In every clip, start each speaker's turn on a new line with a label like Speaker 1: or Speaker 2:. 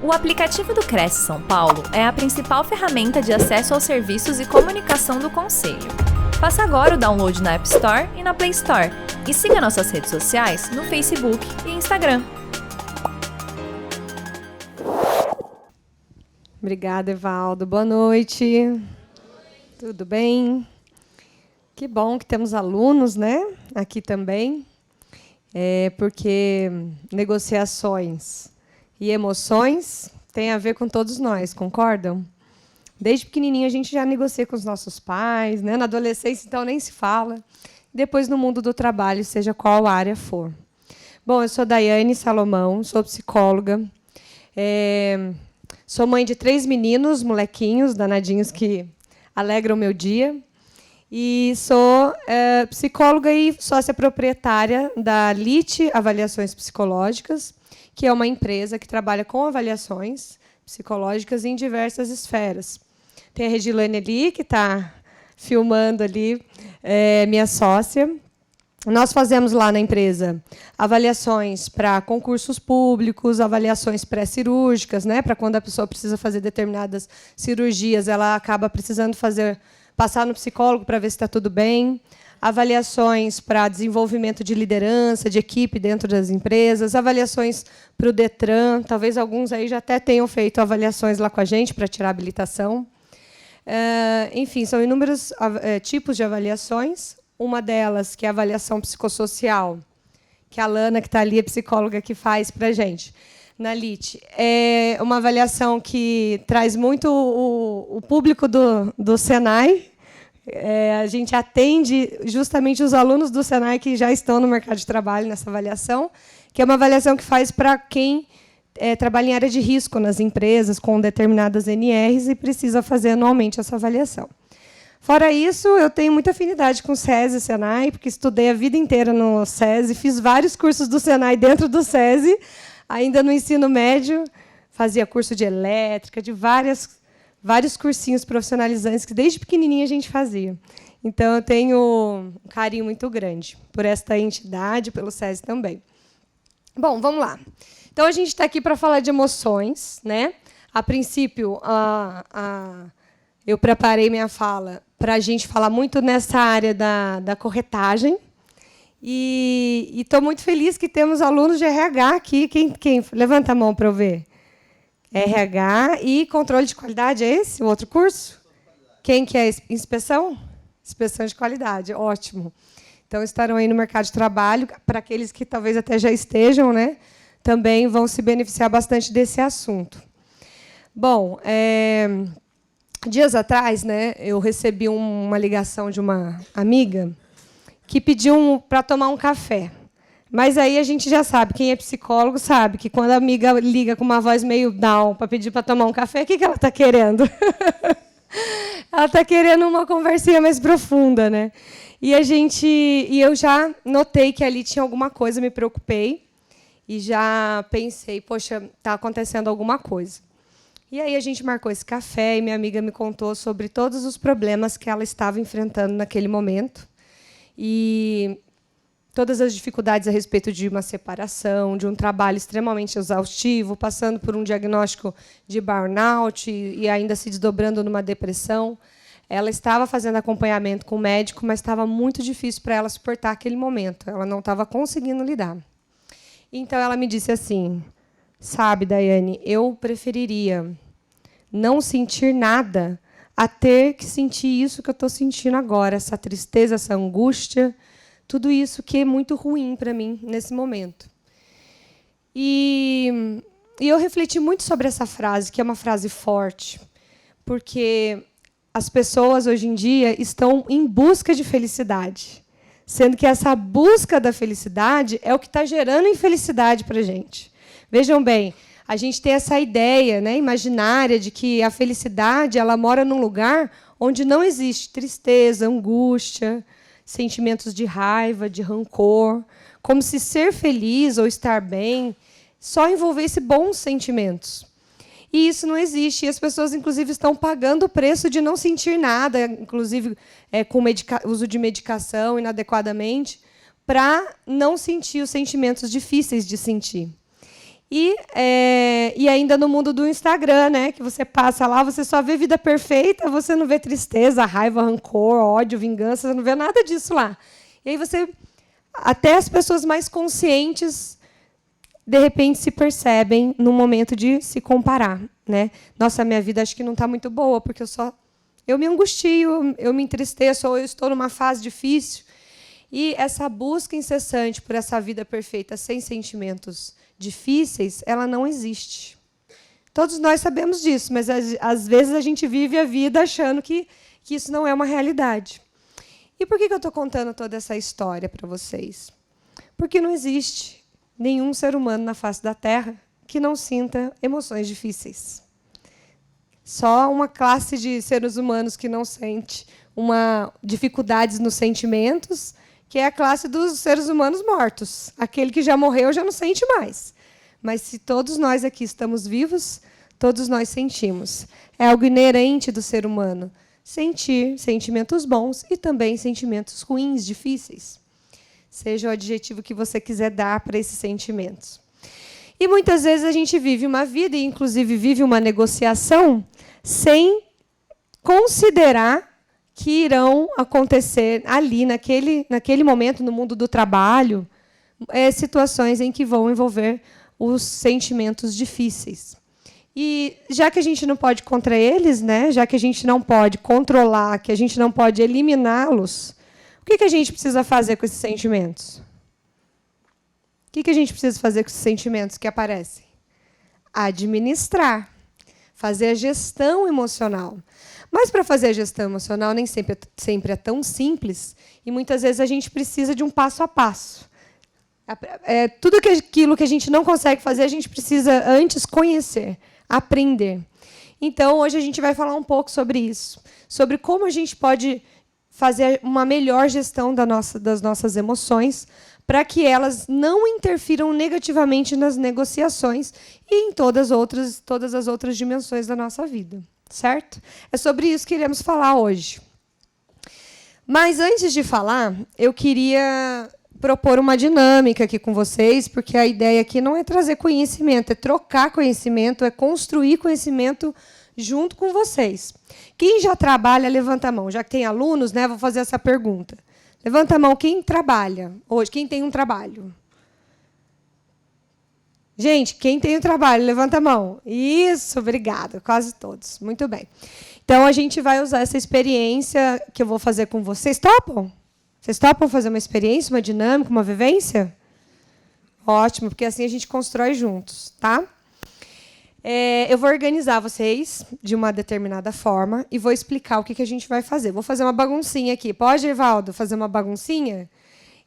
Speaker 1: O aplicativo do Cresce São Paulo é a principal ferramenta de acesso aos serviços e comunicação do Conselho. Faça agora o download na App Store e na Play Store. E siga nossas redes sociais no Facebook e Instagram.
Speaker 2: Obrigada, Evaldo. Boa noite. Tudo bem? Que bom que temos alunos, né? Aqui também. Porque negociações e emoções têm a ver com todos nós, concordam? Desde pequenininho a gente já negocia com os nossos pais, né? Na adolescência, então, nem se fala. Depois, no mundo do trabalho, seja qual área for. Bom, eu sou Daiane Salomão, sou psicóloga. Sou mãe de 3 meninos, molequinhos, danadinhos, que alegram o meu dia. E sou psicóloga e sócia proprietária da LIT Avaliações Psicológicas, que é uma empresa que trabalha com avaliações psicológicas em diversas esferas. Tem a Regilane ali, que está filmando ali, minha sócia. Nós fazemos lá na empresa avaliações para concursos públicos, avaliações pré-cirúrgicas, né, para quando a pessoa precisa fazer determinadas cirurgias, ela acaba precisando passar no psicólogo para ver se está tudo bem. Avaliações para desenvolvimento de liderança, de equipe dentro das empresas, avaliações para o Detran, talvez alguns aí já até tenham feito avaliações lá com a gente para tirar a habilitação. Enfim, são inúmeros tipos de avaliações. Uma delas, que é a avaliação psicossocial, que a Lana, que está ali, é psicóloga, que faz para a gente, na LIT. É uma avaliação que traz muito o público do Senai. A gente atende justamente os alunos do Senai que já estão no mercado de trabalho nessa avaliação, que é uma avaliação que faz para quem trabalha em área de risco nas empresas, com determinadas NRs, e precisa fazer anualmente essa avaliação. Fora isso, eu tenho muita afinidade com o SESI e Senai, porque estudei a vida inteira no SESI, fiz vários cursos do Senai dentro do SESI, ainda no ensino médio, fazia curso de elétrica, de vários cursinhos profissionalizantes que desde pequenininha a gente fazia. Então, eu tenho um carinho muito grande por esta entidade, pelo SESI também. Bom, vamos lá. Então, a gente está aqui para falar de emoções, né? A princípio, eu preparei minha fala para a gente falar muito nessa área da corretagem. E estou muito feliz que temos alunos de RH aqui. Quem levanta a mão para eu ver. RH e controle de qualidade, é esse o outro curso? Quem que é inspeção? Inspeção de qualidade, ótimo. Então, estarão aí no mercado de trabalho. Para aqueles que talvez até já estejam, né, também vão se beneficiar bastante desse assunto. Bom, dias atrás, né, eu recebi uma ligação de uma amiga que pediu para tomar um café. Mas aí a gente já sabe, quem é psicólogo sabe que quando a amiga liga com uma voz meio down para pedir para tomar um café, o que ela está querendo? Ela está querendo uma conversinha mais profunda, né? E eu já notei que ali tinha alguma coisa, me preocupei e já pensei, poxa, está acontecendo alguma coisa. E aí a gente marcou esse café e minha amiga me contou sobre todos os problemas que ela estava enfrentando naquele momento. E todas as dificuldades a respeito de uma separação, de um trabalho extremamente exaustivo, passando por um diagnóstico de burnout e ainda se desdobrando numa depressão. Ela estava fazendo acompanhamento com o médico, mas estava muito difícil para ela suportar aquele momento. Ela não estava conseguindo lidar. Então, ela me disse assim, sabe, Daiane, eu preferiria não sentir nada a ter que sentir isso que eu estou sentindo agora, essa tristeza, essa angústia, tudo isso que é muito ruim para mim nesse momento. E eu refleti muito sobre essa frase, que é uma frase forte, porque as pessoas, hoje em dia, estão em busca de felicidade, sendo que essa busca da felicidade é o que está gerando infelicidade para a gente. Vejam bem, a gente tem essa ideia, né, imaginária de que a felicidade ela mora num lugar onde não existe tristeza, angústia, sentimentos de raiva, de rancor, como se ser feliz ou estar bem só envolvesse bons sentimentos. E isso não existe. E as pessoas, inclusive, estão pagando o preço de não sentir nada, inclusive com uso de medicação inadequadamente, para não sentir os sentimentos difíceis de sentir. E ainda no mundo do Instagram, né, que você passa lá, você só vê vida perfeita, você não vê tristeza, raiva, rancor, ódio, vingança, você não vê nada disso lá. E aí até as pessoas mais conscientes, de repente, se percebem no momento de se comparar, né? Nossa, minha vida acho que não está muito boa, porque eu me angustio, eu me entristeço, ou eu estou numa fase difícil. E essa busca incessante por essa vida perfeita sem sentimentos difíceis, ela não existe. Todos nós sabemos disso, mas às vezes a gente vive a vida achando que isso não é uma realidade. E por que eu estou contando toda essa história para vocês? Porque não existe nenhum ser humano na face da Terra que não sinta emoções difíceis. Só uma classe de seres humanos que não sente dificuldades nos sentimentos, que é a classe dos seres humanos mortos. Aquele que já morreu já não sente mais. Mas se todos nós aqui estamos vivos, todos nós sentimos. É algo inerente do ser humano sentir sentimentos bons e também sentimentos ruins, difíceis. Seja o adjetivo que você quiser dar para esses sentimentos. E muitas vezes a gente vive uma vida, e inclusive vive uma negociação, sem considerar que irão acontecer ali, naquele momento, no mundo do trabalho, situações em que vão envolver os sentimentos difíceis. E já que a gente não pode contra eles, né, já que a gente não pode controlar, que a gente não pode eliminá-los, o que a gente precisa fazer com esses sentimentos? O que a gente precisa fazer com esses sentimentos que aparecem? Administrar, fazer a gestão emocional. Mas, para fazer a gestão emocional, nem sempre é tão simples, e muitas vezes a gente precisa de um passo a passo. Tudo aquilo que a gente não consegue fazer, a gente precisa antes conhecer, aprender. Então, hoje a gente vai falar um pouco sobre isso, sobre como a gente pode fazer uma melhor gestão das nossas emoções, para que elas não interfiram negativamente nas negociações e em todas as outras dimensões da nossa vida. Certo? É sobre isso que iremos falar hoje. Mas, antes de falar, eu queria propor uma dinâmica aqui com vocês, porque a ideia aqui não é trazer conhecimento, é trocar conhecimento, é construir conhecimento junto com vocês. Quem já trabalha, levanta a mão. Já que tem alunos, né, vou fazer essa pergunta. Levanta a mão, quem trabalha hoje? Quem tem um trabalho? Gente, quem tem um trabalho, levanta a mão. Isso, obrigada, quase todos. Muito bem. Então, a gente vai usar essa experiência que eu vou fazer com vocês. Topam? Vocês topam fazer uma experiência, uma dinâmica, uma vivência? Ótimo, porque assim a gente constrói juntos, tá? Eu vou organizar vocês de uma determinada forma e vou explicar o que a gente vai fazer. Vou fazer uma baguncinha aqui. Pode, Evaldo, fazer uma baguncinha?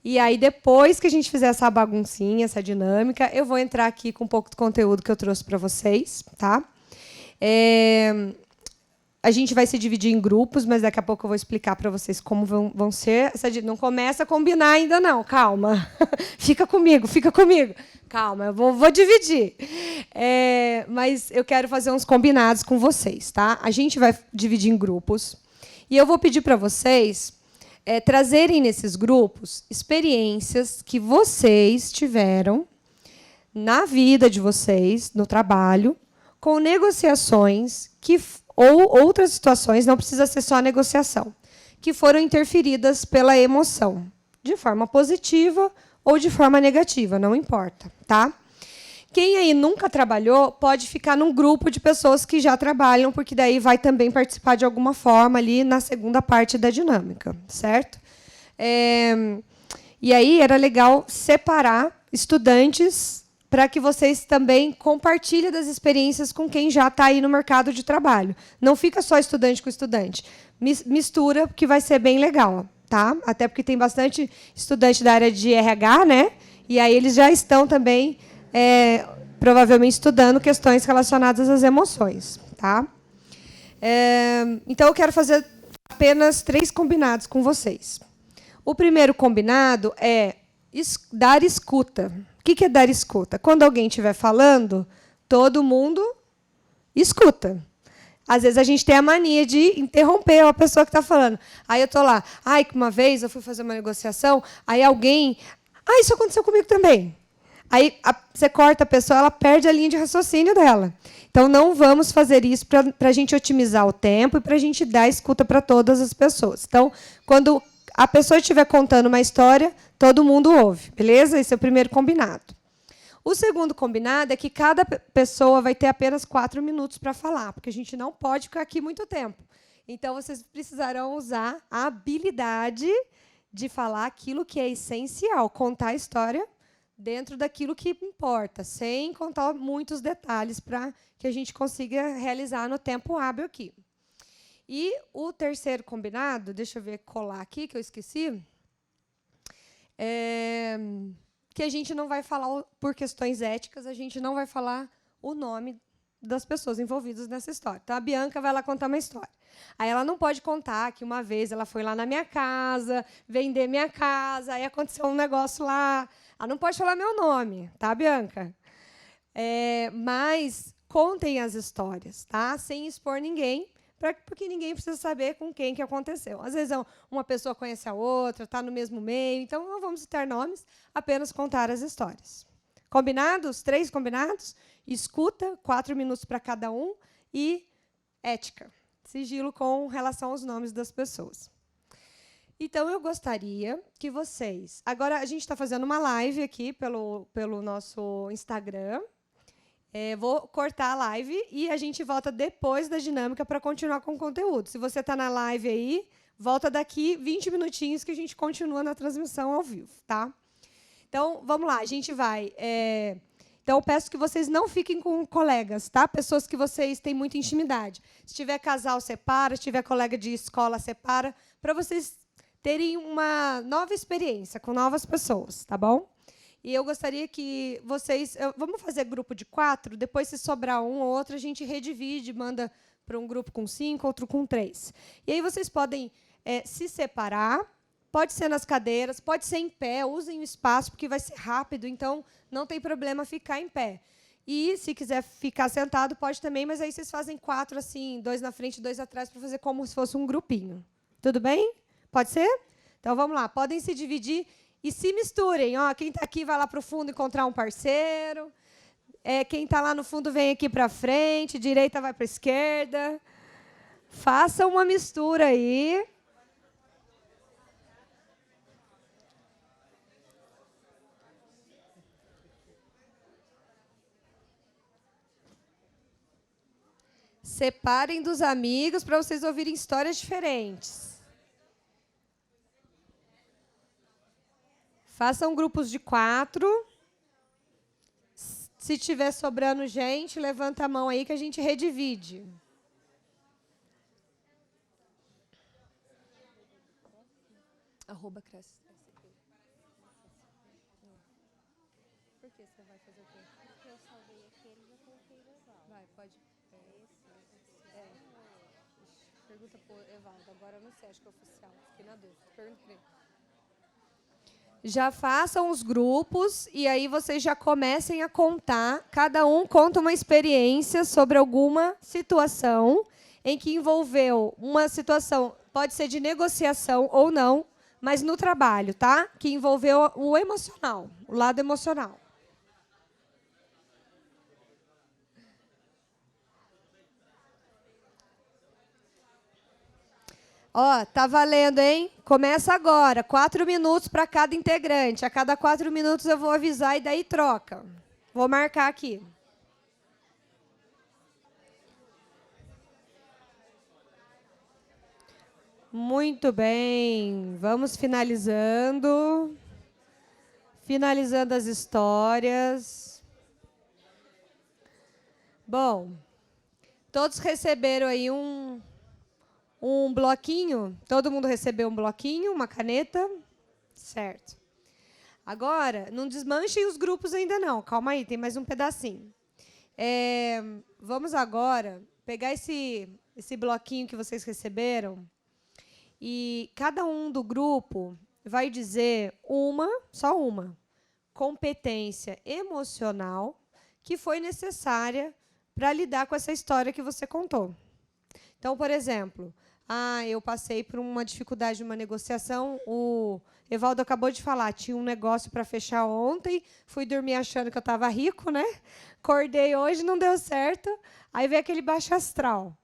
Speaker 2: E aí, depois que a gente fizer essa baguncinha, essa dinâmica, eu vou entrar aqui com um pouco do conteúdo que eu trouxe para vocês. Tá? A gente vai se dividir em grupos, mas daqui a pouco eu vou explicar para vocês como vão ser. Não começa a combinar ainda, não. Calma. Fica comigo. Calma, eu vou dividir. Mas eu quero fazer uns combinados com vocês. Tá? A gente vai dividir em grupos. E eu vou pedir para vocês trazerem nesses grupos experiências que vocês tiveram na vida de vocês, no trabalho, com negociações ou outras situações, não precisa ser só negociação, que foram interferidas pela emoção, de forma positiva ou de forma negativa, não importa, tá? Quem aí nunca trabalhou pode ficar num grupo de pessoas que já trabalham, porque daí vai também participar de alguma forma ali na segunda parte da dinâmica, certo? E aí era legal separar estudantes para que vocês também compartilhem das experiências com quem já está aí no mercado de trabalho. Não fica só estudante com estudante. Mistura, que vai ser bem legal, tá? Até porque tem bastante estudante da área de RH, né? E aí eles já estão também provavelmente estudando questões relacionadas às emoções. Tá? Então, eu quero fazer apenas 3 combinados com vocês. O primeiro combinado é dar escuta. O que é dar escuta? Quando alguém estiver falando, todo mundo escuta. Às vezes, a gente tem a mania de interromper a pessoa que está falando. Aí eu estou lá. Uma vez eu fui fazer uma negociação, aí alguém... isso aconteceu comigo também. Aí você corta a pessoa, ela perde a linha de raciocínio dela. Então, não vamos fazer isso para a gente otimizar o tempo e para a gente dar escuta para todas as pessoas. Então, quando a pessoa estiver contando uma história, todo mundo ouve, beleza? Esse é o primeiro combinado. O segundo combinado é que cada pessoa vai ter apenas 4 minutos para falar, porque a gente não pode ficar aqui muito tempo. Então, vocês precisarão usar a habilidade de falar aquilo que é essencial, contar a história dentro daquilo que importa, sem contar muitos detalhes para que a gente consiga realizar no tempo hábil aqui. E o terceiro combinado, deixa eu ver, colar aqui, que eu esqueci, que a gente não vai falar, por questões éticas, a gente não vai falar o nome das pessoas envolvidas nessa história. Então, a Bianca vai lá contar uma história. Aí ela não pode contar que uma vez ela foi lá na minha casa, vender minha casa, aí aconteceu um negócio lá. Ela não pode falar meu nome, tá, Bianca? Mas contem as histórias, tá? Sem expor ninguém, porque ninguém precisa saber com quem que aconteceu. Às vezes uma pessoa conhece a outra, está no mesmo meio, então não vamos citar nomes, apenas contar as histórias. Combinados? 3 combinados? Escuta, 4 minutos para cada um, e ética, sigilo com relação aos nomes das pessoas. Então, eu gostaria que vocês... Agora, a gente está fazendo uma live aqui pelo nosso Instagram. Vou cortar a live e a gente volta depois da dinâmica para continuar com o conteúdo. Se você está na live aí, volta daqui 20 minutinhos que a gente continua na transmissão ao vivo, tá? Então, vamos lá, a gente vai... Então, eu peço que vocês não fiquem com colegas, tá? Pessoas que vocês têm muita intimidade. Se tiver casal, separa. Se tiver colega de escola, separa. Para vocês terem uma nova experiência com novas pessoas, tá bom? E eu gostaria que vocês... Vamos fazer grupo de 4, depois, se sobrar um ou outro, a gente redivide, manda para um grupo com 5, outro com 3. E aí vocês podem se separar, pode ser nas cadeiras, pode ser em pé, usem o espaço, porque vai ser rápido, então não tem problema ficar em pé. E, se quiser ficar sentado, pode também, mas aí vocês fazem 4, assim, 2 na frente e 2 atrás, para fazer como se fosse um grupinho. Tudo bem? Pode ser? Então, vamos lá. Podem se dividir e se misturem. Ó, quem está aqui vai lá para o fundo encontrar um parceiro. Quem está lá no fundo vem aqui para frente. Direita vai para a esquerda. Façam uma mistura aí. Separem dos amigos para vocês ouvirem histórias diferentes. Façam grupos de 4. Se tiver sobrando gente, levanta a mão aí que a gente redivide. @cresce. Por que você vai fazer o quê? Porque eu salvei aquele e já coloquei o Evaldo. Vai, pode. Pergunta para o Evaldo. Agora eu não sei, acho que é oficial. Fiquei na dúvida. Pergunta para ele. Já façam os grupos e aí vocês já comecem a contar. Cada um conta uma experiência sobre alguma situação em que envolveu uma situação, pode ser de negociação ou não, mas no trabalho, tá? Que envolveu o emocional, o lado emocional. Ó, tá valendo, hein? Começa agora. 4 minutos para cada integrante. A cada 4 minutos eu vou avisar e daí troca. Vou marcar aqui. Muito bem. Vamos finalizando. Finalizando as histórias. Bom, todos receberam aí um bloquinho? Todo mundo recebeu um bloquinho, uma caneta? Certo. Agora, não desmanchem os grupos ainda não. Calma aí, tem mais um pedacinho. Vamos agora pegar esse bloquinho que vocês receberam e cada um do grupo vai dizer só uma, competência emocional que foi necessária para lidar com essa história que você contou. Então, por exemplo, eu passei por uma dificuldade numa negociação. O Evaldo acabou de falar, tinha um negócio para fechar ontem, fui dormir achando que eu estava rico, né? Acordei hoje, não deu certo. Aí veio aquele baixo astral.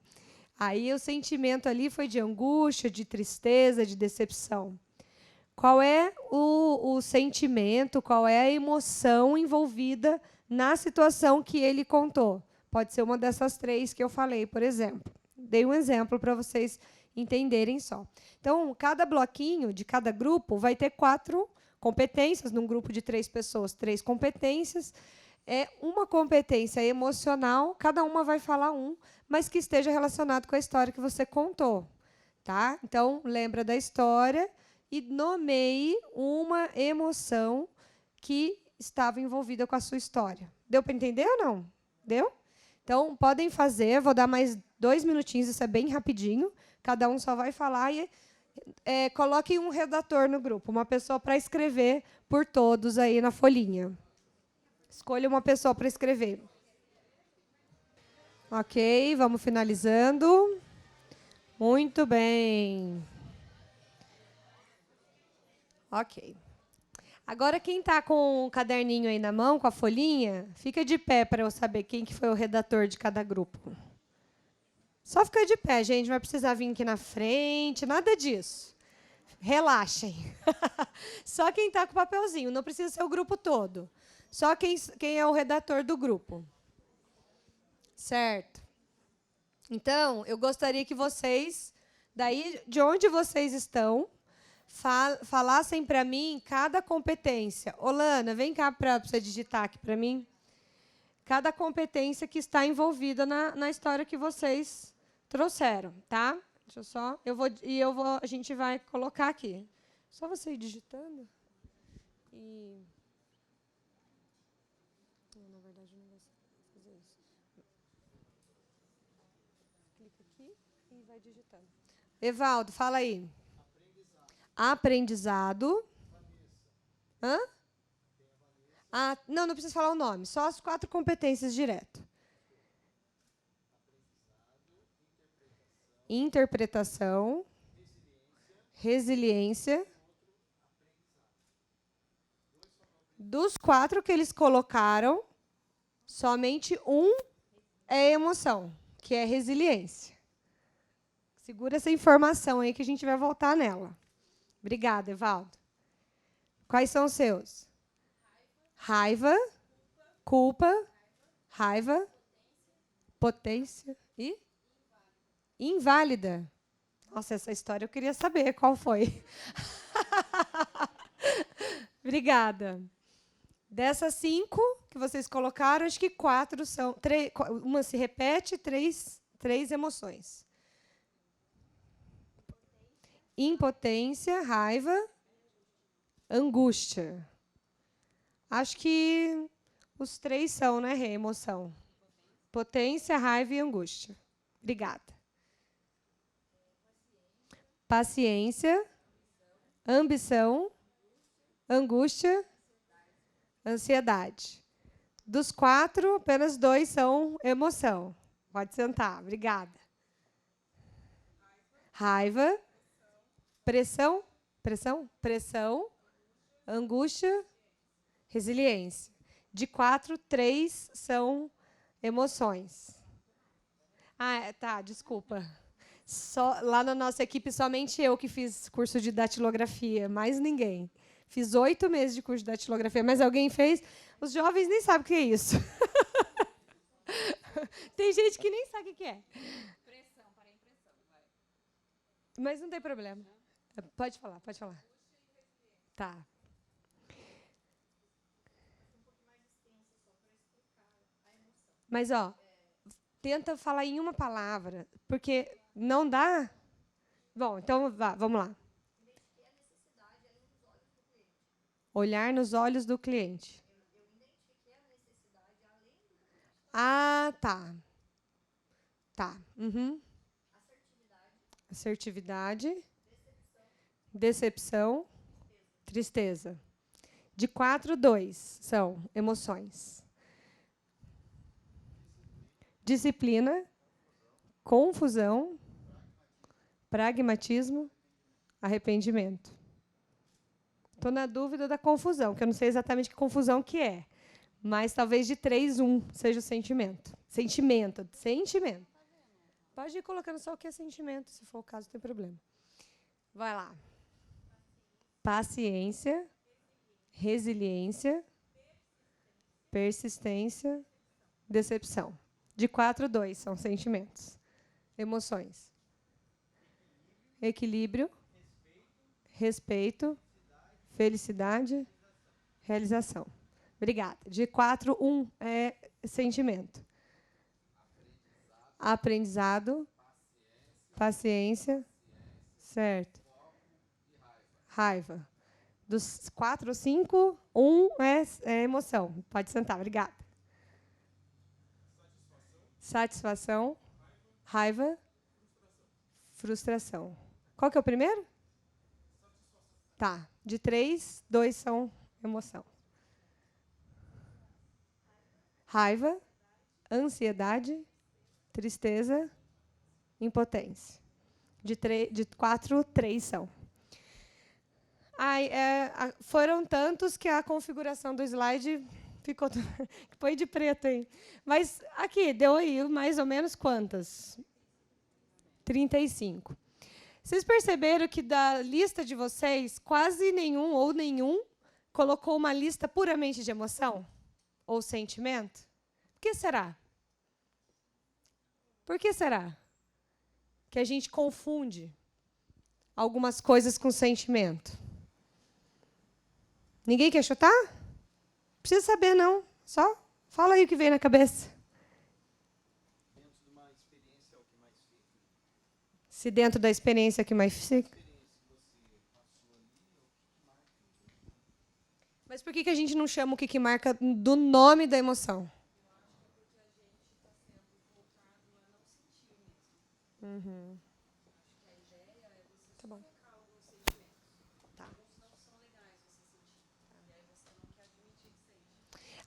Speaker 2: Aí o sentimento ali foi de angústia, de tristeza, de decepção. Qual é o sentimento, qual é a emoção envolvida na situação que ele contou? Pode ser uma dessas 3 que eu falei, por exemplo. Dei um exemplo para vocês entenderem só. Então, cada bloquinho de cada grupo vai ter 4 competências. Num grupo de 3 pessoas, 3 competências. É uma competência emocional, cada uma vai falar mas que esteja relacionado com a história que você contou. Tá? Então, lembra da história e nomeie uma emoção que estava envolvida com a sua história. Deu para entender ou não? Deu? Então, podem fazer. Vou dar mais 2 minutinhos, isso é bem rapidinho. Cada um só vai falar e coloque um redator no grupo, uma pessoa para escrever por todos aí na folhinha. Escolha uma pessoa para escrever. Ok, vamos finalizando. Muito bem. Ok. Agora, quem está com o caderninho aí na mão, com a folhinha, fica de pé para eu saber quem que foi o redator de cada grupo. Só fica de pé, gente. Não vai precisar vir aqui na frente, nada disso. Relaxem. Só quem está com o papelzinho, não precisa ser o grupo todo. Só quem é o redator do grupo. Certo. Então, eu gostaria que vocês, daí de onde vocês estão, falassem para mim cada competência. Olana, vem cá para você digitar aqui para mim. Cada competência que está envolvida na história que vocês trouxeram, tá? Deixa eu só, a gente vai colocar aqui. Só você ir digitando. E na verdade não vou fazer isso. Clica aqui e vai digitando. Evaldo, fala aí. Aprendizado. Hã? Não precisa falar o nome, só as 4 competências direto. Interpretação. Resiliência. Dos 4 que eles colocaram, somente um é emoção, que é resiliência. Segura essa informação aí que a gente vai voltar nela. Obrigada, Evaldo. Quais são os seus? Raiva, culpa, raiva, potência e inválida. Nossa, essa história eu queria saber qual foi. Obrigada. Dessas 5 que vocês colocaram, acho que 4 são... uma se repete, 3 emoções. Impotência, raiva, angústia. Acho que os 3 são, né, emoção. Potência, raiva e angústia. Obrigada. Paciência, ambição, angústia, ansiedade. Dos 4, apenas 2 são emoção. Pode sentar. Obrigada. Raiva, pressão, angústia, resiliência. De 4, 3 são emoções. Tá, desculpa. Lá na nossa equipe, somente eu que fiz curso de datilografia, mais ninguém. Fiz 8 meses de curso de datilografia, mas alguém fez? Os jovens nem sabem o que é isso. Tem gente que nem sabe o que é. Pressão, para a impressão, vai. Mas não tem problema. Pode falar. Tá. Mas, tenta falar em uma palavra, porque não dá? Bom, então vamos lá. Olhar nos olhos do cliente. Eu identifiquei a necessidade além do cliente. Tá. Tá. Uhum. Assertividade. Decepção. Tristeza. De 4, 2 são emoções. Disciplina. Confusão. pragmatismo, arrependimento. Estou na dúvida da confusão, que eu não sei exatamente que confusão que é. Mas talvez de 3, 1 seja o sentimento. Sentimento. Pode ir colocando só o que é sentimento, se for o caso, não tem problema. Vai lá. Paciência, resiliência, persistência, decepção. De 4, 2 são sentimentos. Emoções. Equilíbrio, respeito, felicidade, realização. Obrigada. De 4, 1 é sentimento. Aprendizado, paciência, certo. Raiva. Dos 4, 5, 1 é emoção. Pode sentar, obrigada. Satisfação, raiva, frustração. Qual que é o primeiro? Tá. De 3, 2 são emoção. Raiva, ansiedade, tristeza, impotência. De 4, 3 são. Foram tantos que a configuração do slide ficou foi de preto aí. Mas aqui, deu aí mais ou menos quantas? 35. Vocês perceberam que da lista de vocês, quase nenhum ou nenhum colocou uma lista puramente de emoção? Ou sentimento? Por que será? Por que será que a gente confunde algumas coisas com sentimento? Ninguém quer chutar? Não precisa saber, não. Só fala aí o que vem na cabeça.
Speaker 3: Dentro de uma experiência é o que mais fica.
Speaker 2: Se dentro da experiência é o que mais fica. Mas por que a gente não chama o que marca do nome da emoção? Uhum. Tá bom. Tá.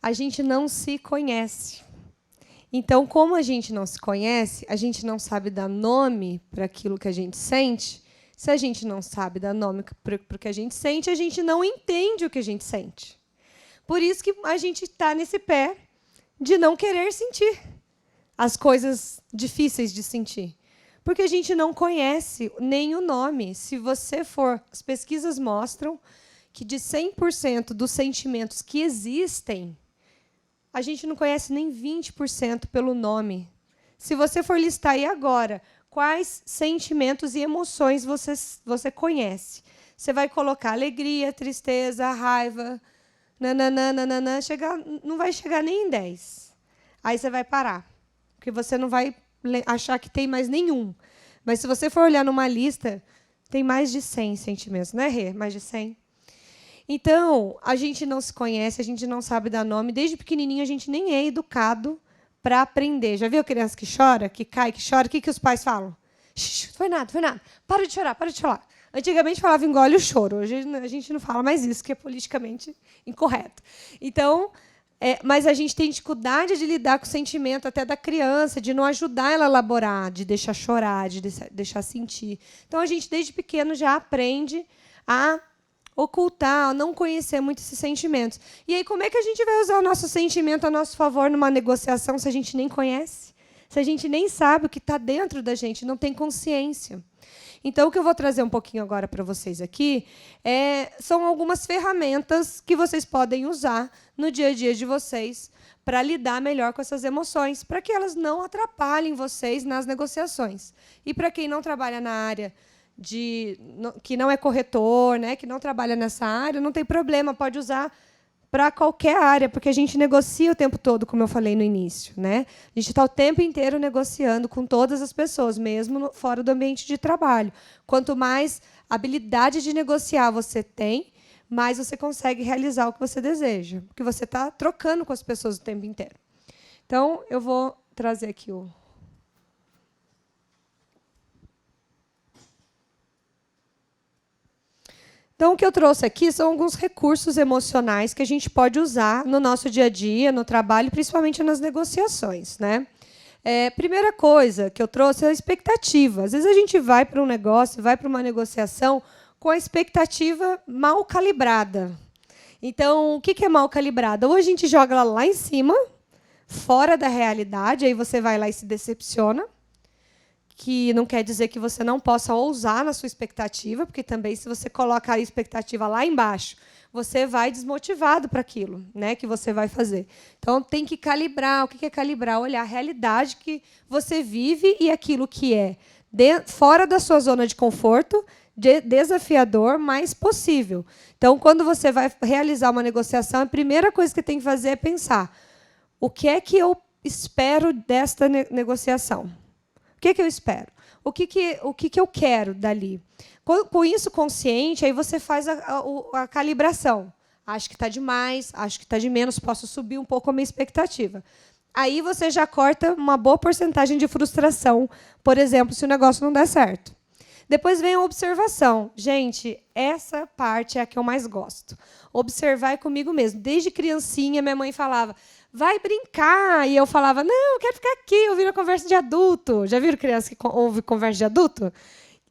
Speaker 2: A gente não se conhece. Então, como a gente não se conhece, a gente não sabe dar nome para aquilo que a gente sente. Se a gente não sabe dar nome para o que a gente não entende o que a gente sente. Por isso que a gente está nesse pé de não querer sentir as coisas difíceis de sentir. Porque a gente não conhece nem o nome. Se você for... As pesquisas mostram que de 100% dos sentimentos que existem, a gente não conhece nem 20% pelo nome. Se você for listar aí agora quais sentimentos e emoções você conhece, você vai colocar alegria, tristeza, raiva, nananana, não vai chegar nem em 10. Aí você vai parar, porque você não vai achar que tem mais nenhum. Mas se você for olhar numa lista, tem mais de 100 sentimentos, né, Rê? Mais de 100. Então, a gente não se conhece, a gente não sabe dar nome. Desde pequenininho, a gente nem é educado para aprender. Já viu a criança que chora, que cai, que chora? O que os pais falam? Foi nada, foi nada. Para de chorar, para de chorar. Antigamente falava engole o choro. Hoje a gente não fala mais isso, que é politicamente incorreto. Então, mas a gente tem dificuldade de lidar com o sentimento até da criança, de não ajudar ela a elaborar, de deixar chorar, de deixar sentir. Então, a gente, desde pequeno, já aprende a ocultar, a não conhecer muito esses sentimentos. E aí, como é que a gente vai usar o nosso sentimento a nosso favor numa negociação se a gente nem conhece? Se a gente nem sabe o que está dentro da gente, não tem consciência. Então, o que eu vou trazer um pouquinho agora para vocês aqui são algumas ferramentas que vocês podem usar no dia a dia de vocês para lidar melhor com essas emoções, para que elas não atrapalhem vocês nas negociações. E para quem não trabalha na área que não é corretor, né, que não trabalha nessa área, não tem problema, pode usar para qualquer área, porque a gente negocia o tempo todo, como eu falei no início, né? A gente está o tempo inteiro negociando com todas as pessoas, mesmo fora do ambiente de trabalho. Quanto mais habilidade de negociar você tem, mais você consegue realizar o que você deseja, porque você está trocando com as pessoas o tempo inteiro. Então, eu vou trazer aqui o... Então, o que eu trouxe aqui são alguns recursos emocionais que a gente pode usar no nosso dia a dia, no trabalho, principalmente nas negociações, né? Primeira coisa que eu trouxe é a expectativa. Às vezes a gente vai para um negócio, vai para uma negociação com a expectativa mal calibrada. Então, o que é mal calibrada? Ou a gente joga ela lá em cima, fora da realidade, aí você vai lá e se decepciona, que não quer dizer que você não possa ousar na sua expectativa, porque também, se você coloca a expectativa lá embaixo, você vai desmotivado para aquilo, né, que você vai fazer. Então, tem que calibrar. O que é calibrar? Olhar a realidade que você vive e aquilo que é fora da sua zona de conforto, desafiador, mas possível. Então, quando você vai realizar uma negociação, a primeira coisa que tem que fazer é pensar: o que é que eu espero desta negociação? O que é que eu espero? O que eu quero dali? Com isso consciente, aí você faz a calibração. Acho que está demais, acho que está de menos, posso subir um pouco a minha expectativa. Aí você já corta uma boa porcentagem de frustração, por exemplo, se o negócio não der certo. Depois vem a observação. Gente, essa parte é a que eu mais gosto. Observar é comigo mesmo. Desde criancinha, minha mãe falava: vai brincar. E eu falava: não, eu quero ficar aqui, ouvindo a conversa de adulto. Já viram criança que ouve conversa de adulto?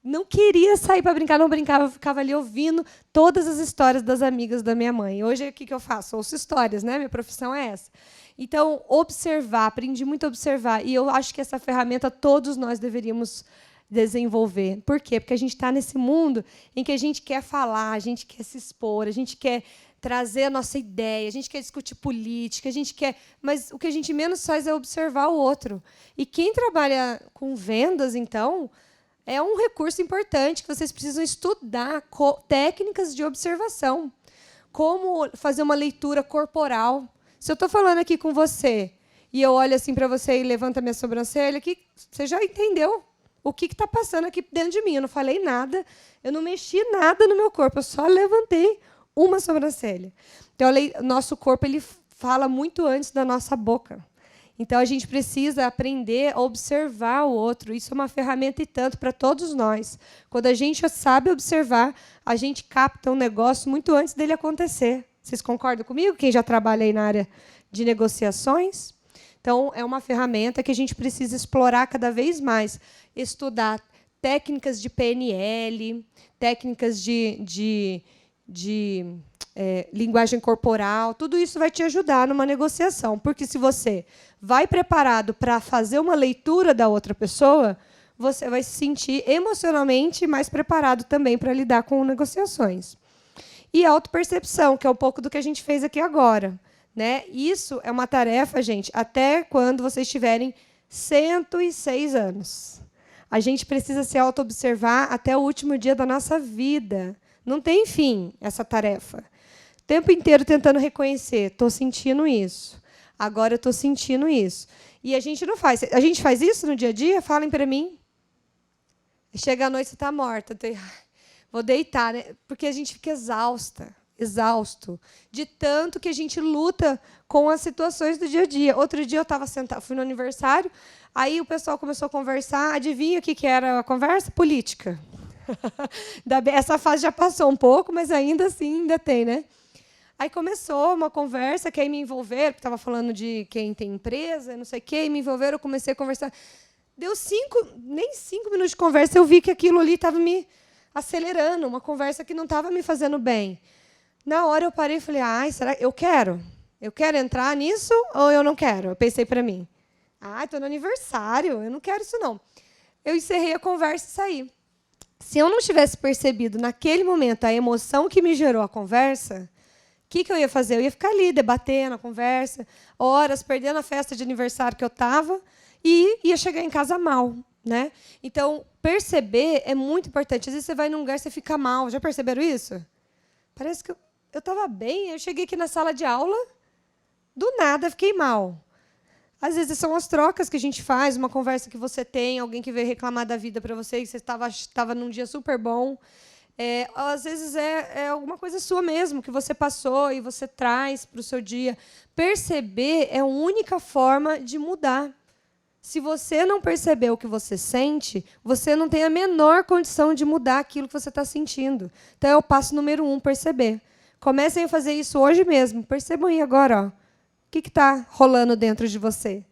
Speaker 2: Não queria sair para brincar, não brincava, ficava ali ouvindo todas as histórias das amigas da minha mãe. Hoje, o que eu faço? Ouço histórias, né? Minha profissão é essa. Então, observar, aprendi muito a observar. E eu acho que essa ferramenta todos nós deveríamos desenvolver. Por quê? Porque a gente está nesse mundo em que a gente quer falar, a gente quer se expor, a gente quer trazer a nossa ideia, a gente quer discutir política, a gente quer, mas o que a gente menos faz é observar o outro. E quem trabalha com vendas, então, é um recurso importante que vocês precisam estudar técnicas de observação, como fazer uma leitura corporal. Se eu estou falando aqui com você e eu olho assim para você e levanto a minha sobrancelha, que você já entendeu o que está passando aqui dentro de mim. Eu não falei nada, eu não mexi nada no meu corpo, eu só levantei uma sobrancelha. Então, o nosso corpo ele fala muito antes da nossa boca. Então, a gente precisa aprender a observar o outro. Isso é uma ferramenta e tanto para todos nós. Quando a gente sabe observar, a gente capta um negócio muito antes dele acontecer. Vocês concordam comigo? Quem já trabalha aí na área de negociações? Então, é uma ferramenta que a gente precisa explorar cada vez mais. Estudar técnicas de PNL, técnicas de linguagem corporal, tudo isso vai te ajudar numa negociação. Porque se você vai preparado para fazer uma leitura da outra pessoa, você vai se sentir emocionalmente mais preparado também para lidar com negociações. E autopercepção, que é um pouco do que a gente fez aqui agora. Né? Isso é uma tarefa, gente, até quando vocês tiverem 106 anos. A gente precisa se auto-observar até o último dia da nossa vida. Não tem fim essa tarefa. O tempo inteiro tentando reconhecer. Estou sentindo isso. Agora eu estou sentindo isso. E a gente não faz. A gente faz isso no dia a dia? Falem para mim. Chega à noite, você está morta. Vou deitar, né? Porque a gente fica exausto, de tanto que a gente luta com as situações do dia a dia. Outro dia eu estava sentada, fui no aniversário, aí o pessoal começou a conversar. Adivinha o que era a conversa? Política. Essa fase já passou um pouco, mas ainda assim ainda tem, né? Aí começou uma conversa, que aí me envolveram, estava falando de quem tem empresa, não sei o quê, e me envolveram, eu comecei a conversar. Deu nem 5 minutos de conversa, eu vi que aquilo ali estava me acelerando, uma conversa que não estava me fazendo bem. Na hora eu parei e falei: será que eu quero? Eu quero entrar nisso ou eu não quero? Eu pensei para mim: estou no aniversário, eu não quero isso, não. Eu encerrei a conversa e saí. Se eu não tivesse percebido naquele momento a emoção que me gerou a conversa, o que eu ia fazer? Eu ia ficar ali, debatendo a conversa, horas, perdendo a festa de aniversário que eu estava, e ia chegar em casa mal. Né? Então, perceber é muito importante. Às vezes você vai num lugar e você fica mal. Já perceberam isso? Parece que eu estava bem, eu cheguei aqui na sala de aula, do nada fiquei mal. Às vezes são as trocas que a gente faz, uma conversa que você tem, alguém que veio reclamar da vida para você, e você estava num dia super bom. Às vezes é alguma coisa sua mesmo, que você passou e você traz para o seu dia. Perceber é a única forma de mudar. Se você não perceber o que você sente, você não tem a menor condição de mudar aquilo que você está sentindo. Então, é o passo número 1, perceber. Comecem a fazer isso hoje mesmo. Percebam aí agora. O que está rolando dentro de você?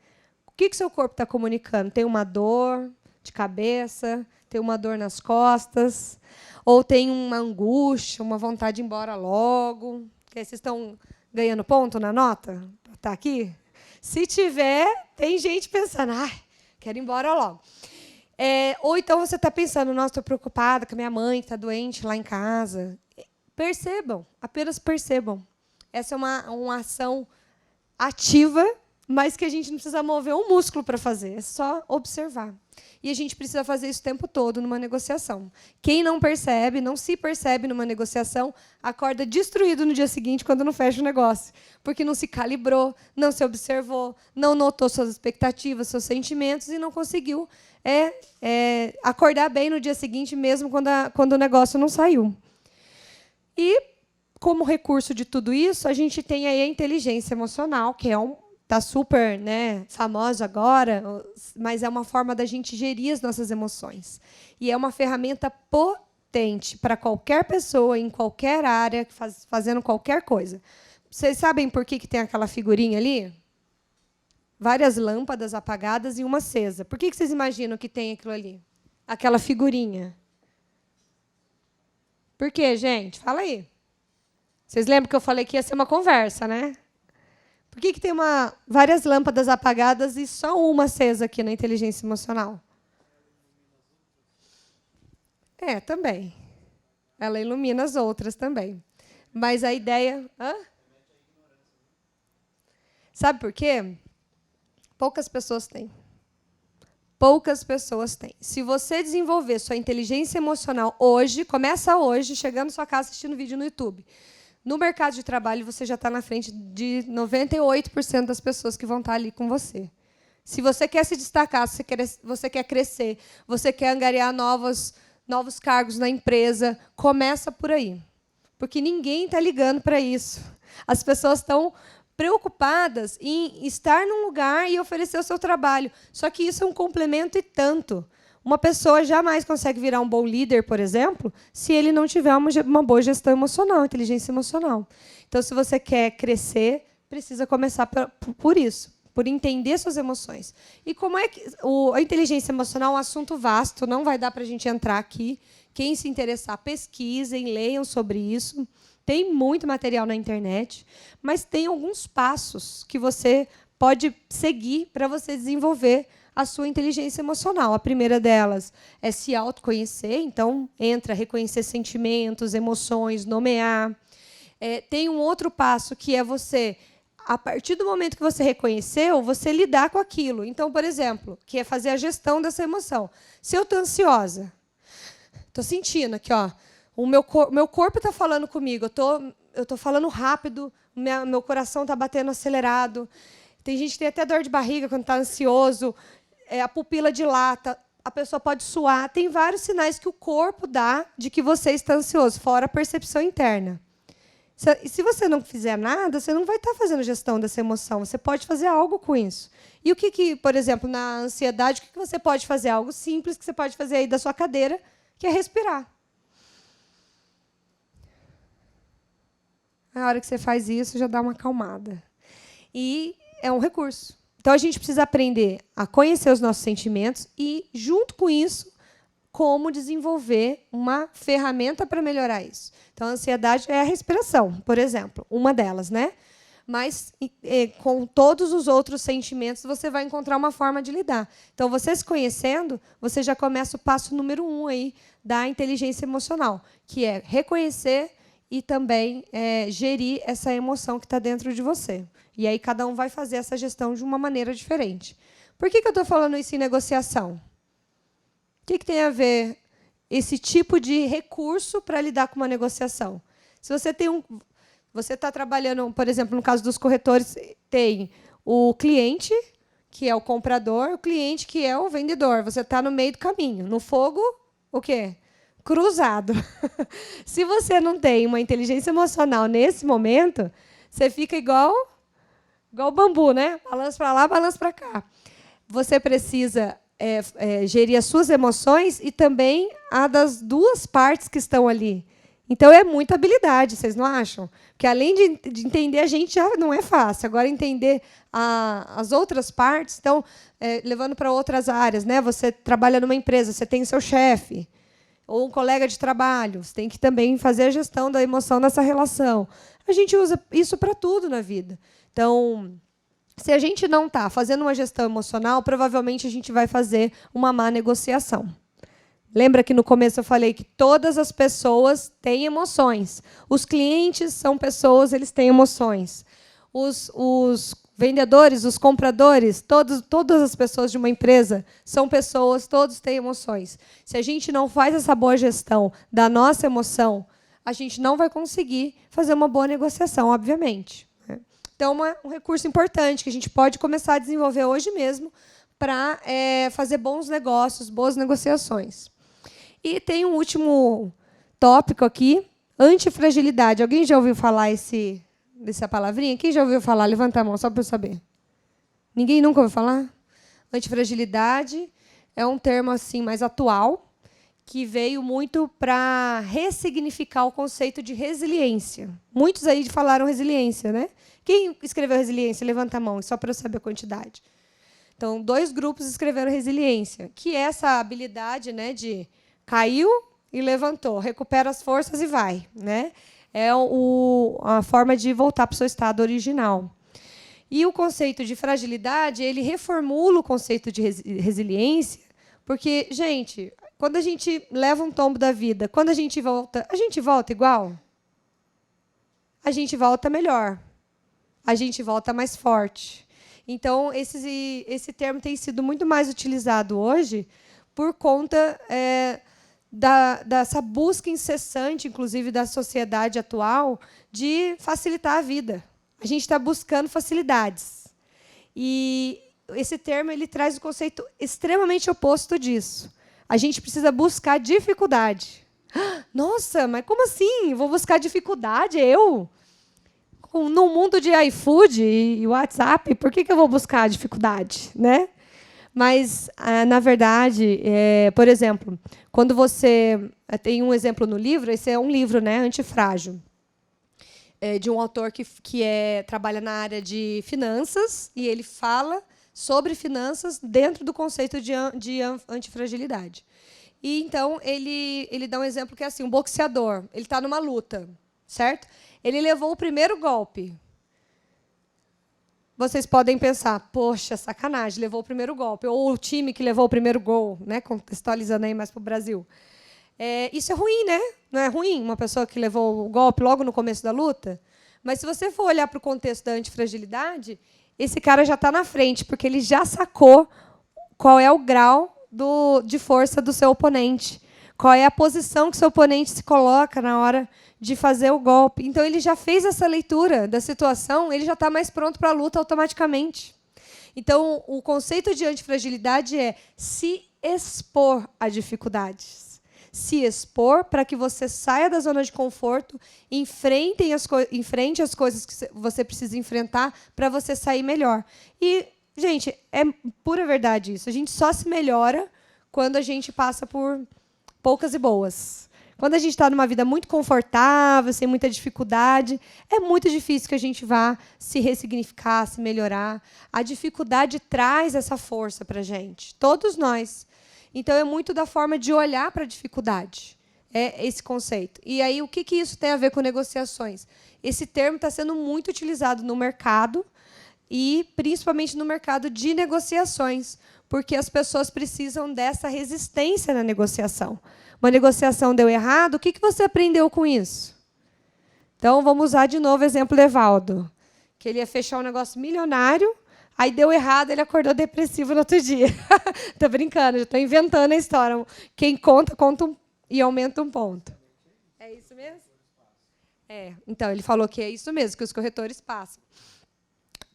Speaker 2: O que seu corpo está comunicando? Tem uma dor de cabeça, tem uma dor nas costas, ou tem uma angústia, uma vontade de ir embora logo. Vocês estão ganhando ponto na nota? Está aqui? Se tiver, tem gente pensando, quero ir embora logo. Ou então você está pensando, nossa, estou preocupada com a minha mãe que está doente lá em casa. Percebam, apenas percebam. Essa é uma ação ativa, mas que a gente não precisa mover um músculo para fazer, é só observar. E a gente precisa fazer isso o tempo todo numa negociação. Quem não percebe, não se percebe numa negociação, acorda destruído no dia seguinte quando não fecha o negócio, porque não se calibrou, não se observou, não notou suas expectativas, seus sentimentos e não conseguiu acordar bem no dia seguinte, mesmo quando o negócio não saiu. E, como recurso de tudo isso, a gente tem aí a inteligência emocional, que está super, né, famosa agora, mas é uma forma da gente gerir as nossas emoções. E é uma ferramenta potente para qualquer pessoa, em qualquer área, fazendo qualquer coisa. Vocês sabem por que tem aquela figurinha ali? Várias lâmpadas apagadas e uma acesa. Por que vocês imaginam que tem aquilo ali? Aquela figurinha. Por quê, gente? Fala aí. Vocês lembram que eu falei que ia ser uma conversa, né? Por que tem várias lâmpadas apagadas e só uma acesa aqui na inteligência emocional? Também. Ela ilumina as outras também. Mas a ideia... Sabe por quê? Poucas pessoas têm. Poucas pessoas têm. Se você desenvolver sua inteligência emocional hoje, começa hoje, chegando na sua casa assistindo vídeo no YouTube. No mercado de trabalho, você já está na frente de 98% das pessoas que vão estar ali com você. Se você quer se destacar, se você quer crescer, você quer angariar novos cargos na empresa, começa por aí. Porque ninguém está ligando para isso. As pessoas estão preocupadas em estar num lugar e oferecer o seu trabalho. Só que isso é um complemento e tanto. Uma pessoa jamais consegue virar um bom líder, por exemplo, se ele não tiver uma boa gestão emocional, inteligência emocional. Então, se você quer crescer, precisa começar por isso, por entender suas emoções. E como é que a inteligência emocional é um assunto vasto, não vai dar para a gente entrar aqui. Quem se interessar, pesquisem, leiam sobre isso. Tem muito material na internet, mas tem alguns passos que você pode seguir para você desenvolver a sua inteligência emocional. A primeira delas é se autoconhecer, então entra reconhecer sentimentos, emoções, nomear. Tem um outro passo que é você, a partir do momento que você reconheceu, você lidar com aquilo. Então, por exemplo, que é fazer a gestão dessa emoção. Se eu estou ansiosa, estou sentindo aqui, o meu corpo está falando comigo, eu estou falando rápido, meu coração está batendo acelerado. Tem gente que tem até dor de barriga quando está ansioso, a pupila dilata, a pessoa pode suar. Tem vários sinais que o corpo dá de que você está ansioso, fora a percepção interna. E se você não fizer nada, você não vai estar fazendo gestão dessa emoção. Você pode fazer algo com isso. E o que por exemplo, na ansiedade, o que você pode fazer? Algo simples que você pode fazer aí da sua cadeira, que é respirar. Na hora que você faz isso, já dá uma acalmada. E é um recurso. Então, a gente precisa aprender a conhecer os nossos sentimentos e, junto com isso, como desenvolver uma ferramenta para melhorar isso. Então, a ansiedade é a respiração, por exemplo, uma delas, né? Mas, com todos os outros sentimentos, você vai encontrar uma forma de lidar. Então, você se conhecendo, você já começa o passo número 1 aí da inteligência emocional, que é reconhecer e também gerir essa emoção que está dentro de você. E aí cada um vai fazer essa gestão de uma maneira diferente. Por que eu estou falando isso em negociação? O que tem a ver esse tipo de recurso para lidar com uma negociação? Se você você está trabalhando, por exemplo, no caso dos corretores, tem o cliente, que é o comprador, o cliente, que é o vendedor. Você está no meio do caminho. No fogo, o quê? Cruzado. Se você não tem uma inteligência emocional nesse momento, você fica igual bambu, né? Balança para lá, balança para cá. Você precisa gerir as suas emoções e também a das duas partes que estão ali. Então, é muita habilidade, vocês não acham? Porque, além de entender a gente, já não é fácil. Agora, entender as outras partes, então, levando para outras áreas, né? Você trabalha numa empresa, você tem seu chefe, ou um colega de trabalho, você tem que também fazer a gestão da emoção nessa relação. A gente usa isso para tudo na vida. Então, se a gente não está fazendo uma gestão emocional, provavelmente a gente vai fazer uma má negociação. Lembra que no começo eu falei que todas as pessoas têm emoções. Os clientes são pessoas, eles têm emoções. Os vendedores, os compradores, todas as pessoas de uma empresa são pessoas, todos têm emoções. Se a gente não faz essa boa gestão da nossa emoção, a gente não vai conseguir fazer uma boa negociação, obviamente. Então, um recurso importante que a gente pode começar a desenvolver hoje mesmo para fazer bons negócios, boas negociações. E tem um último tópico aqui, antifragilidade. Alguém já ouviu falar dessa palavrinha? Quem já ouviu falar? Levanta a mão, só para eu saber. Ninguém nunca ouviu falar? Antifragilidade é um termo assim mais atual, que veio muito para ressignificar o conceito de resiliência. Muitos aí falaram resiliência, né? Quem escreveu resiliência? Levanta a mão, só para eu saber a quantidade. Então, 2 grupos escreveram resiliência, que é essa habilidade, né, de caiu e levantou, recupera as forças e vai, né? É a forma de voltar para o seu estado original. E o conceito de fragilidade, ele reformula o conceito de resiliência, porque, gente, quando a gente leva um tombo da vida, quando a gente volta igual? A gente volta melhor. A gente volta mais forte. Então, esse termo tem sido muito mais utilizado hoje por conta dessa busca incessante, inclusive, da sociedade atual, de facilitar a vida. A gente está buscando facilidades. E esse termo ele traz o conceito extremamente oposto disso. A gente precisa buscar dificuldade. Nossa, mas como assim? Vou buscar dificuldade? Eu? No mundo de iFood e WhatsApp, por que eu vou buscar dificuldade, né? Mas, na verdade, por exemplo, quando você... Tem um exemplo no livro, esse é um livro, né, Antifrágil, de um autor que trabalha na área de finanças, e ele fala sobre finanças dentro do conceito de antifragilidade. E, então, ele dá um exemplo que é assim, um boxeador, ele está numa luta, certo? Ele levou o primeiro golpe. Vocês podem pensar, poxa, sacanagem, levou o primeiro golpe. Ou o time que levou o primeiro gol, né? Contextualizando aí mais para o Brasil. Isso é ruim, né? Não é ruim uma pessoa que levou o golpe logo no começo da luta? Mas, se você for olhar para o contexto da antifragilidade, esse cara já está na frente, porque ele já sacou qual é o grau de força do seu oponente, qual é a posição que seu oponente se coloca na hora de fazer o golpe. Então, ele já fez essa leitura da situação, ele já está mais pronto para a luta automaticamente. Então, o conceito de antifragilidade é se expor a dificuldades. Se expor para que você saia da zona de conforto, enfrente as coisas que você precisa enfrentar para você sair melhor. E, gente, é pura verdade isso. A gente só se melhora quando a gente passa por poucas e boas. Quando a gente está numa vida muito confortável, sem muita dificuldade, é muito difícil que a gente vá se ressignificar, se melhorar. A dificuldade traz essa força para a gente, todos nós. Então, é muito da forma de olhar para a dificuldade, esse conceito. E aí, o que isso tem a ver com negociações? Esse termo está sendo muito utilizado no mercado, e principalmente no mercado de negociações, porque as pessoas precisam dessa resistência na negociação. Uma negociação deu errado, o que você aprendeu com isso? Então, vamos usar de novo o exemplo do Evaldo, que ele ia fechar um negócio milionário, aí deu errado, ele acordou depressivo no outro dia. Estou brincando, já estou inventando a história. Quem conta e aumenta um ponto. É isso mesmo? Então, ele falou que é isso mesmo, que os corretores passam.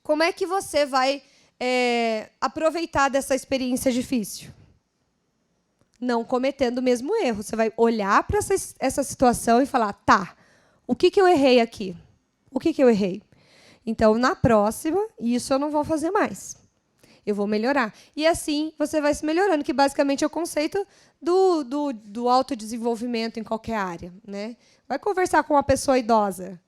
Speaker 2: Como é que você vai aproveitar dessa experiência difícil? Não cometendo o mesmo erro. Você vai olhar para essa situação e falar, tá, o que eu errei aqui? O que eu errei? Então, na próxima, isso eu não vou fazer mais. eu vou melhorar. E assim você vai se melhorando, que basicamente é o conceito do autodesenvolvimento em qualquer área, né? Vai conversar com uma pessoa idosa.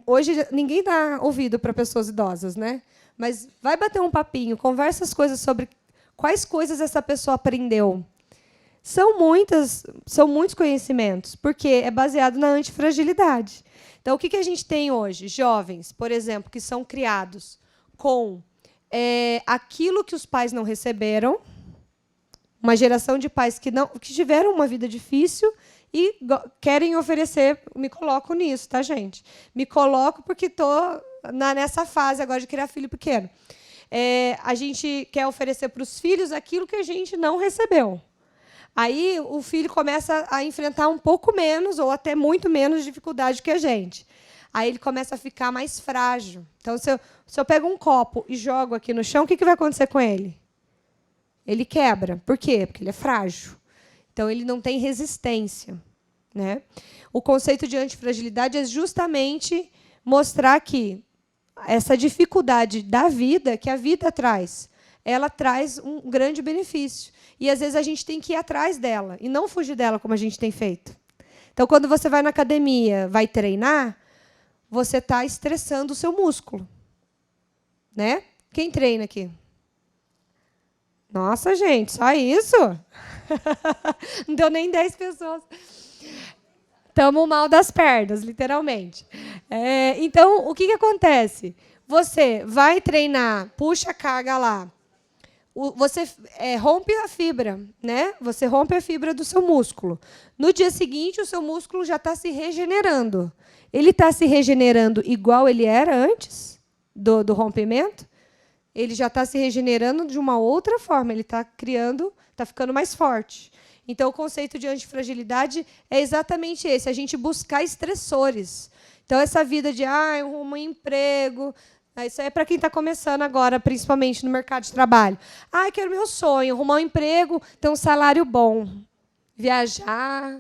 Speaker 2: Hoje ninguém dá ouvido para pessoas idosas, né? Mas vai bater um papinho, conversa as coisas sobre quais coisas essa pessoa aprendeu. São muitos conhecimentos, porque é baseado na antifragilidade. Então, o que a gente tem hoje? Jovens, por exemplo, que são criados com aquilo que os pais não receberam, uma geração de pais que tiveram uma vida difícil e querem oferecer. Me coloco nisso, tá, gente? Me coloco porque estou nessa fase agora de criar filho pequeno. A gente quer oferecer para os filhos aquilo que a gente não recebeu. Aí o filho começa a enfrentar um pouco menos ou até muito menos dificuldade que a gente. Aí ele começa a ficar mais frágil. Então, se eu pego um copo e jogo aqui no chão, o que vai acontecer com ele? Ele quebra. Por quê? Porque ele é frágil. Então, ele não tem resistência, né? O conceito de antifragilidade é justamente mostrar que essa dificuldade da vida, que a vida traz, ela traz um grande benefício. E, às vezes, a gente tem que ir atrás dela e não fugir dela, como a gente tem feito. Então, quando você vai na academia, vai treinar, você está estressando o seu músculo, né? Quem treina aqui? Nossa, gente, só isso? Não deu nem 10 pessoas. Estamos mal das pernas, literalmente. Então, o que acontece? Você vai treinar, puxa a carga lá. Você rompe a fibra, né? Você rompe a fibra do seu músculo. No dia seguinte, o seu músculo já está se regenerando. Ele está se regenerando igual ele era antes do rompimento? Ele já está se regenerando de uma outra forma. Ele está ficando mais forte. Então, o conceito de antifragilidade é exatamente esse, a gente buscar estressores. Então, essa vida de eu arrumo um emprego, isso é para quem está começando agora, principalmente no mercado de trabalho. Quero meu sonho, arrumar um emprego, ter um salário bom, viajar.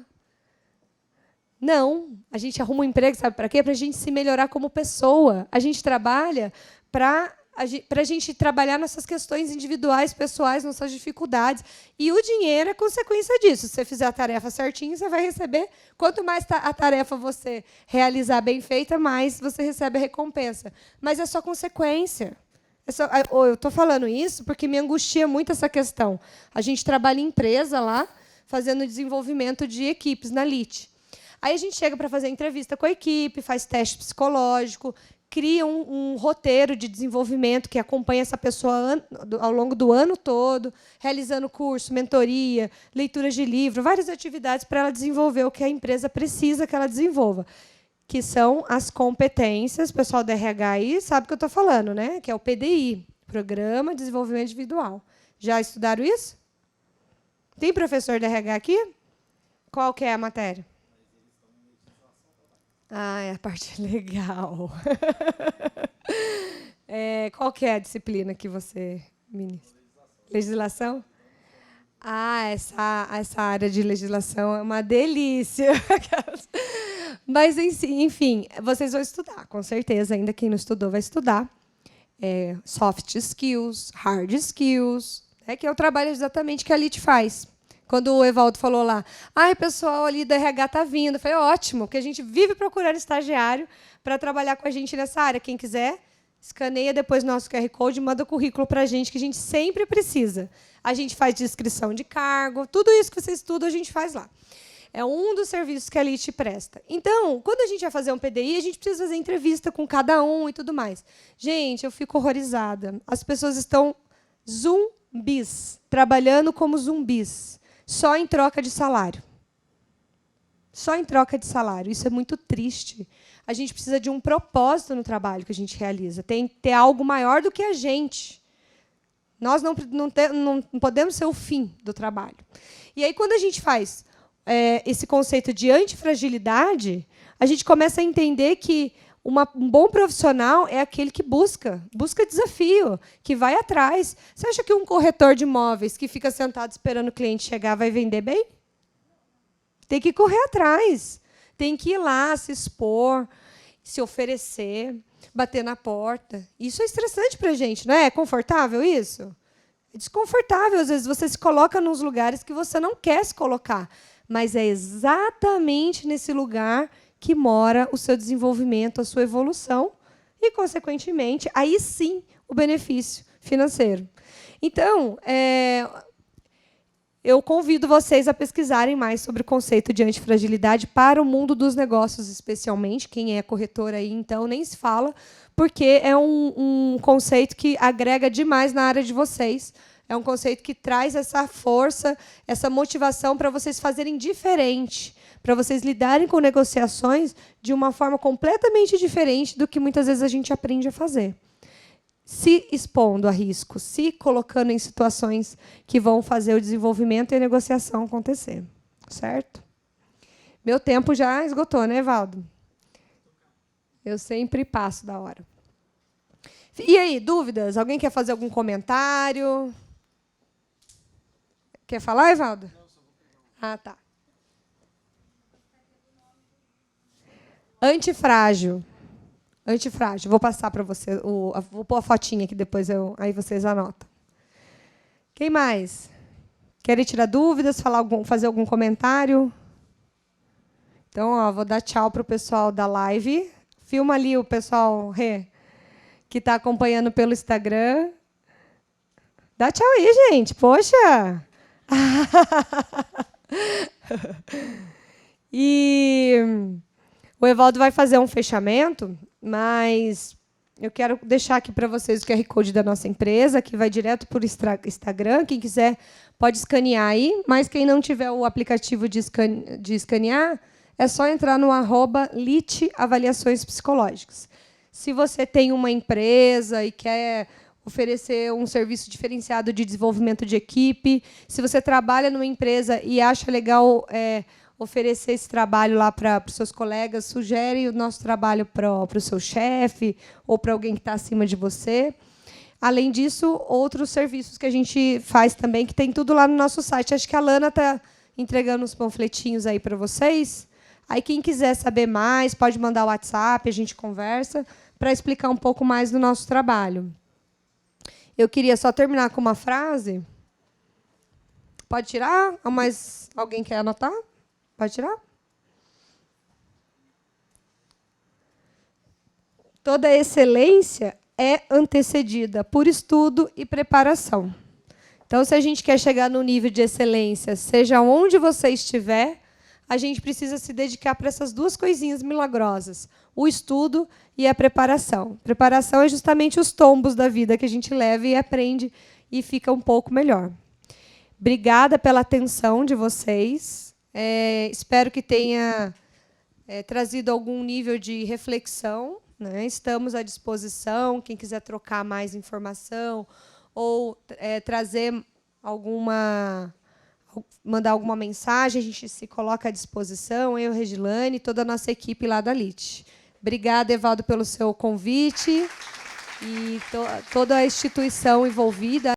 Speaker 2: Não, a gente arruma um emprego, sabe para quê? Para a gente se melhorar como pessoa. A gente trabalha para a gente trabalhar nessas questões individuais, pessoais, nossas dificuldades. E o dinheiro é consequência disso. Se você fizer a tarefa certinho, você vai receber. Quanto mais a tarefa você realizar bem feita, mais você recebe a recompensa. Mas é só consequência. Eu estou falando isso porque me angustia muito essa questão. A gente trabalha em empresa lá, fazendo desenvolvimento de equipes na LIT. Aí a gente chega para fazer entrevista com a equipe, faz teste psicológico, cria um roteiro de desenvolvimento que acompanha essa pessoa ao longo do ano todo, realizando curso, mentoria, leituras de livro, várias atividades para ela desenvolver o que a empresa precisa que ela desenvolva, que são as competências. O pessoal do RH aí sabe o que eu estou falando, né? Que é o PDI, Programa de Desenvolvimento Individual. Já estudaram isso? Tem professor do RH aqui? Qual que é a matéria? É a parte legal. Qual que é a disciplina que você ministra? Legislação? Essa área de legislação é uma delícia. Mas, enfim, vocês vão estudar, com certeza. Ainda quem não estudou vai estudar. Soft skills, hard skills, que é o trabalho exatamente que a LIT faz. Quando o Evaldo falou lá, o pessoal ali do RH está vindo. Eu falei, ótimo, porque a gente vive procurando estagiário para trabalhar com a gente nessa área. Quem quiser, escaneia depois nosso QR Code e manda o currículo para a gente, que a gente sempre precisa. A gente faz descrição de cargo, tudo isso que você estuda, a gente faz lá. É um dos serviços que a LIT presta. Então, quando a gente vai fazer um PDI, a gente precisa fazer entrevista com cada um e tudo mais. Gente, eu fico horrorizada. As pessoas estão zumbis, trabalhando como zumbis. Só em troca de salário. Só em troca de salário. Isso é muito triste. A gente precisa de um propósito no trabalho que a gente realiza. Tem que ter algo maior do que a gente. Nós não podemos ser o fim do trabalho. E aí, quando a gente faz esse conceito de antifragilidade, a gente começa a entender que um bom profissional é aquele que busca desafio, que vai atrás. Você acha que um corretor de imóveis que fica sentado esperando o cliente chegar vai vender bem? Tem que correr atrás. Tem que ir lá, se expor, se oferecer. bater na porta. Isso é estressante para a gente, não é? É confortável isso? É desconfortável. Às vezes você se coloca nos lugares que você não quer se colocar. Mas é exatamente nesse lugar que mora o seu desenvolvimento, a sua evolução e, consequentemente, aí sim o benefício financeiro. Então, eu convido vocês a pesquisarem mais sobre o conceito de antifragilidade para o mundo dos negócios, especialmente. Quem é corretor aí, então, nem se fala, porque é um conceito que agrega demais na área de vocês. É um conceito que traz essa força, essa motivação para vocês fazerem diferente, para vocês lidarem com negociações de uma forma completamente diferente do que muitas vezes a gente aprende a fazer. Se expondo a risco, se colocando em situações que vão fazer o desenvolvimento e a negociação acontecer. Certo? Meu tempo já esgotou, né, Valdo? Eu sempre passo da hora. E aí, dúvidas? Alguém quer fazer algum comentário? Quer falar, Evaldo? Ah, tá. Antifrágil. Antifrágil. Vou passar para você. Vou pôr a fotinha aqui depois, aí vocês anotam. Quem mais? Querem tirar dúvidas, fazer algum comentário? Então, vou dar tchau para o pessoal da live. Filma ali o pessoal que está acompanhando pelo Instagram. Dá tchau aí, gente. Poxa! E o Evaldo vai fazer um fechamento, mas eu quero deixar aqui para vocês o QR Code da nossa empresa, que vai direto para o Instagram. Quem quiser pode escanear aí, mas quem não tiver o aplicativo de escanear, é só entrar no @LIT Avaliações Psicológicas. Se você tem uma empresa e quer oferecer um serviço diferenciado de desenvolvimento de equipe, se você trabalha numa empresa e acha legal oferecer esse trabalho lá para os seus colegas, sugere o nosso trabalho para o seu chefe ou para alguém que está acima de você. Além disso, outros serviços que a gente faz também, que tem tudo lá no nosso site. Acho que a Lana está entregando uns panfletinhos aí para vocês. Aí, quem quiser saber mais, pode mandar o WhatsApp, a gente conversa, para explicar um pouco mais do nosso trabalho. Eu queria só terminar com uma frase. Pode tirar? Mas alguém quer anotar? Pode tirar? Toda excelência é antecedida por estudo e preparação. Então, se a gente quer chegar no nível de excelência, seja onde você estiver, a gente precisa se dedicar para essas duas coisinhas milagrosas, o estudo e a preparação. Preparação é justamente os tombos da vida que a gente leva e aprende e fica um pouco melhor. Obrigada pela atenção de vocês. Espero que tenha trazido algum nível de reflexão, né? Estamos à disposição, quem quiser trocar mais informação ou trazer mandar alguma mensagem, a gente se coloca à disposição, eu, Regilane, e toda a nossa equipe lá da LIT. Obrigada, Evaldo, pelo seu convite e toda a instituição envolvida.